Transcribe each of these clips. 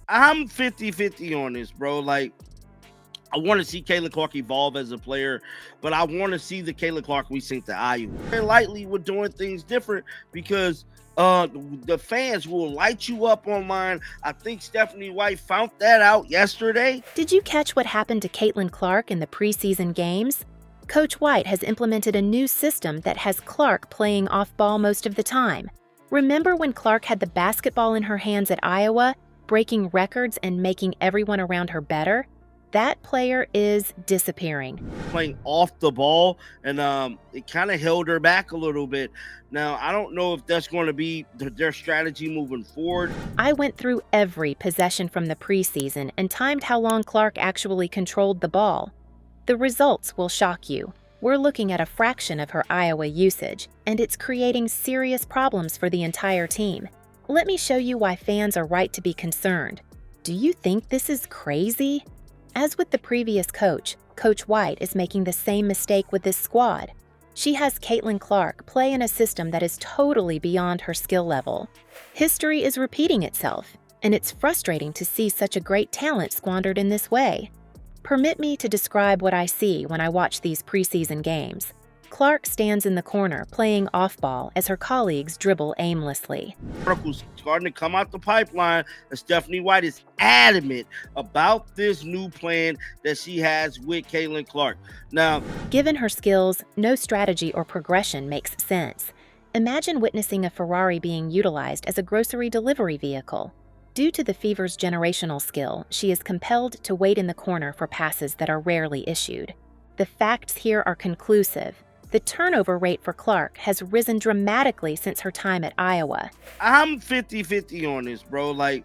I'm 50-50 on this, bro. Like, I want to see Caitlin Clark evolve as a player, but I want to see the Caitlin Clark we seen to Iowa. Very lightly, we're doing things different because the fans will light you up online. I think Stephanie White found that out yesterday. Did you catch what happened to Caitlin Clark in the preseason games? Coach White has implemented a new system that has Clark playing off-ball most of the time. Remember when Clark had the basketball in her hands at Iowa, breaking records and making everyone around her better? That player is disappearing. Playing off the ball, and it kind of held her back a little bit. Now, I don't know if that's going to be their strategy moving forward. I went through every possession from the preseason and timed how long Clark actually controlled the ball. The results will shock you. We're looking at a fraction of her Iowa usage, and it's creating serious problems for the entire team. Let me show you why fans are right to be concerned. Do you think this is crazy? As with the previous coach, Coach White is making the same mistake with this squad. She has Caitlin Clark play in a system that is totally beyond her skill level. History is repeating itself, and it's frustrating to see such a great talent squandered in this way. Permit me to describe what I see when I watch these preseason games. Clark stands in the corner playing off-ball as her colleagues dribble aimlessly. Articles starting to come out the pipeline, and Stephanie White is adamant about this new plan that she has with Caitlin Clark. Now, given her skills, no strategy or progression makes sense. Imagine witnessing a Ferrari being utilized as a grocery delivery vehicle. Due to the Fever's generational skill, she is compelled to wait in the corner for passes that are rarely issued. The facts here are conclusive. The turnover rate for Clark has risen dramatically since her time at Iowa. I'm 50-50 on this, bro. Like,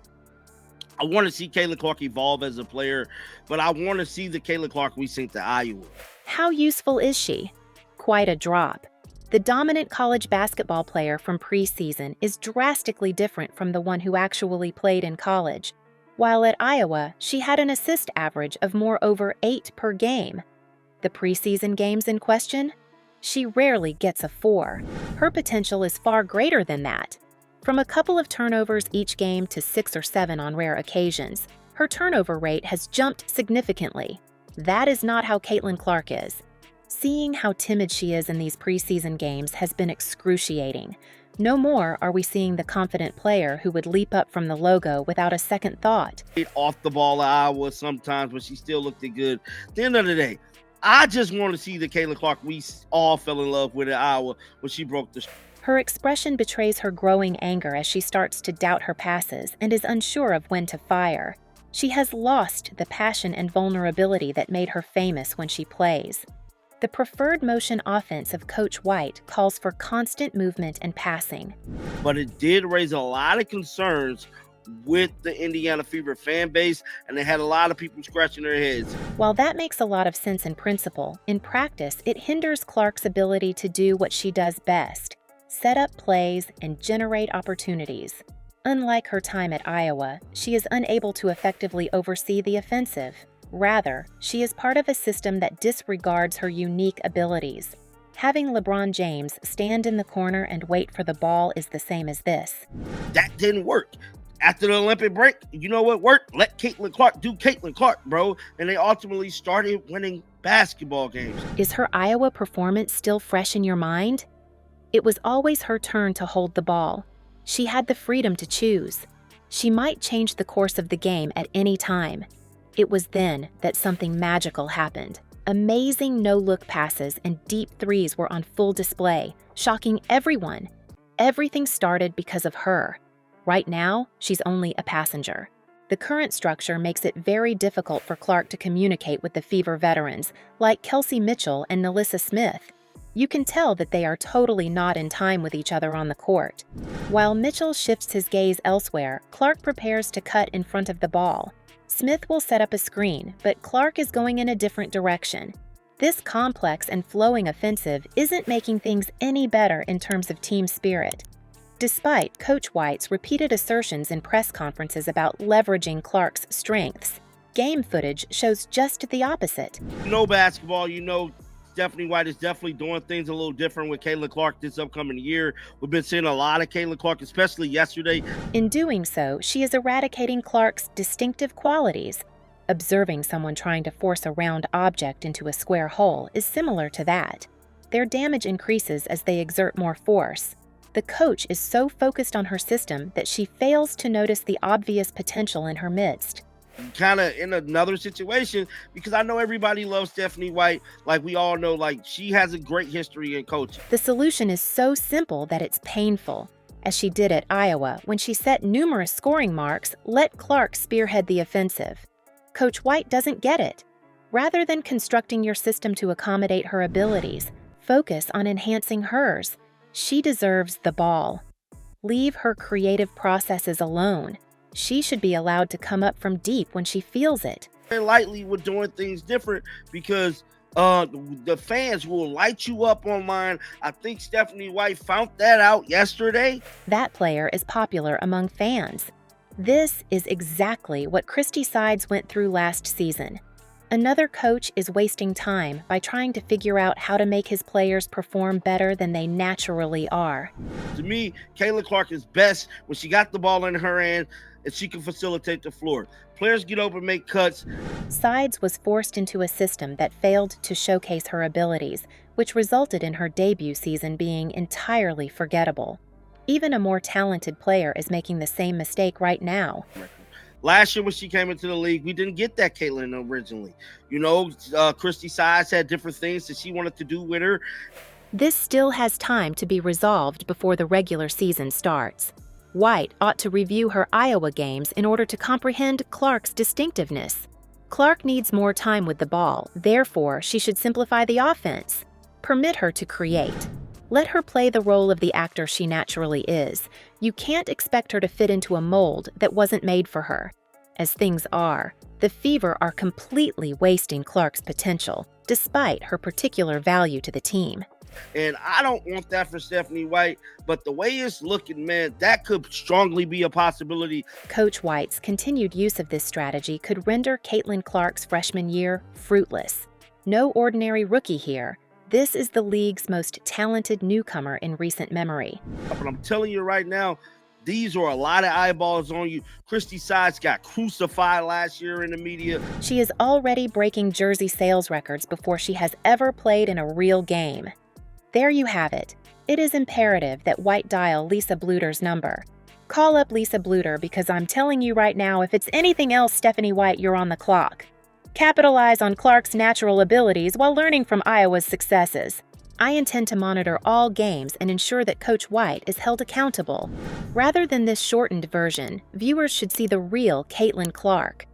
I want to see Caitlin Clark evolve as a player, but I want to see the Caitlin Clark we seen to Iowa. How useful is she? Quite a drop. The dominant college basketball player from preseason is drastically different from the one who actually played in college. While at Iowa, she had an assist average of more over 8 per game. The preseason games in question? She rarely gets a 4. Her potential is far greater than that. From a couple of turnovers each game to 6 or 7 on rare occasions, her turnover rate has jumped significantly. That is not how Caitlin Clark is. Seeing how timid she is in these preseason games has been excruciating. No more are we seeing the confident player who would leap up from the logo without a second thought. Off the ball at Iowa sometimes, but she still looked good. At the end of the day, I just want to see the Caitlin Clark we all fell in love with at Iowa when she broke the. Her expression betrays her growing anger as she starts to doubt her passes and is unsure of when to fire. She has lost the passion and vulnerability that made her famous when she plays. The preferred motion offense of Coach White calls for constant movement and passing. But it did raise a lot of concerns with the Indiana Fever fan base, and they had a lot of people scratching their heads. While that makes a lot of sense in principle, in practice, it hinders Clark's ability to do what she does best: set up plays and generate opportunities. Unlike her time at Iowa, she is unable to effectively oversee the offensive. Rather, she is part of a system that disregards her unique abilities. Having LeBron James stand in the corner and wait for the ball is the same as this. That didn't work. After the Olympic break, you know what worked? Let Caitlin Clark do Caitlin Clark, bro. And they ultimately started winning basketball games. Is her Iowa performance still fresh in your mind? It was always her turn to hold the ball. She had the freedom to choose. She might change the course of the game at any time. It was then that something magical happened. Amazing no-look passes and deep threes were on full display, shocking everyone. Everything started because of her. Right now, she's only a passenger. The current structure makes it very difficult for Clark to communicate with the Fever veterans, like Kelsey Mitchell and Nalissa Smith. You can tell that they are totally not in time with each other on the court. While Mitchell shifts his gaze elsewhere, Clark prepares to cut in front of the ball. Smith will set up a screen, but Clark is going in a different direction. This complex and flowing offensive isn't making things any better in terms of team spirit. Despite Coach White's repeated assertions in press conferences about leveraging Clark's strengths, game footage shows just the opposite. You know basketball, you know Stephanie White is definitely doing things a little different with Caitlin Clark this upcoming year. We've been seeing a lot of Caitlin Clark, especially yesterday. In doing so, she is eradicating Clark's distinctive qualities. Observing someone trying to force a round object into a square hole is similar to that. Their damage increases as they exert more force. The coach is so focused on her system that she fails to notice the obvious potential in her midst. Kind of in another situation, because I know everybody loves Stephanie White. Like we all know, like she has a great history in coaching. The solution is so simple that it's painful, as she did at Iowa when she set numerous scoring marks, let Clark spearhead the offensive. Coach White doesn't get it. Rather than constructing your system to accommodate her abilities, focus on enhancing hers. She deserves the ball. Leave her creative processes alone. She should be allowed to come up from deep when she feels it. Very lightly with doing things different, because the fans will light you up online. I think Stephanie White found that out yesterday. That player is popular among fans. This is exactly what Christy Sides went through last season. Another coach is wasting time by trying to figure out how to make his players perform better than they naturally are. To me, Caitlin Clark is best when she got the ball in her hand and she can facilitate the floor. Players get open, make cuts. Sides was forced into a system that failed to showcase her abilities, which resulted in her debut season being entirely forgettable. Even a more talented player is making the same mistake right now. Last year when she came into the league, we didn't get that Caitlin originally. You know, Christy Sides had different things that she wanted to do with her. This still has time to be resolved before the regular season starts. White ought to review her Iowa games in order to comprehend Clark's distinctiveness. Clark needs more time with the ball, therefore she should simplify the offense. Permit her to create. Let her play the role of the actor she naturally is. You can't expect her to fit into a mold that wasn't made for her. As things are, the Fever are completely wasting Clark's potential, despite her particular value to the team. And I don't want that for Stephanie White, but the way it's looking, man, that could strongly be a possibility. Coach White's continued use of this strategy could render Caitlin Clark's freshman year fruitless. No ordinary rookie here. This is the league's most talented newcomer in recent memory. But I'm telling you right now, these are a lot of eyeballs on you. Christy Sides got crucified last year in the media. She is already breaking jersey sales records before she has ever played in a real game. There you have it. It is imperative that White dial Lisa Bluter's number. Call up Lisa Bluter, because I'm telling you right now, if it's anything else Stephanie White, you're on the clock. Capitalize on Clark's natural abilities while learning from Iowa's successes. I intend to monitor all games and ensure that Coach White is held accountable. Rather than this shortened version, viewers should see the real Caitlin Clark.